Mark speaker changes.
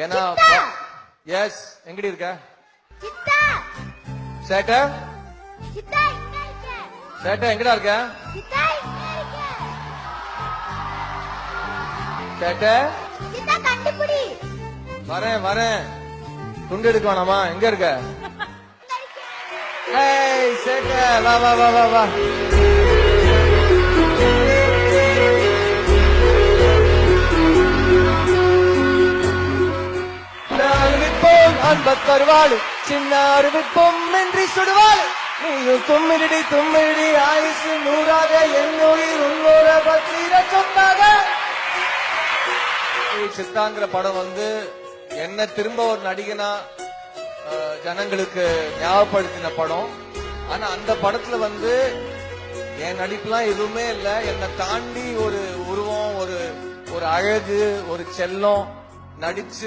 Speaker 1: ஏன்னா எஸ் எங்கடி இருக்க சேட்ட சேட்ட எங்கடா இருக்க சேட்ட வரேன் வரேன் துண்டு எடுக்க வேணாமா எங்க இருக்க சேட்ட வா வா வா வா வா அன்பத்தருவாளு சின்ன அறிவிப்போம் என்று சுடுவாள் நீயும் தும்மிடி தும்மிடி ஆயுசு நூறாக என்னுயிர் உன்னோட பத்திர சொன்னாக. சித்தாங்கிற படம் வந்து என்ன திரும்ப ஒரு நடிகனா ஜனங்களுக்கு ஞாபகப்படுத்தின படம். ஆனா அந்த படத்துல வந்து என் நடிப்புலாம் எதுவுமே இல்ல. என்னை தாண்டி ஒரு உருவம், ஒரு அழகு, ஒரு செல்லம் நடிச்சு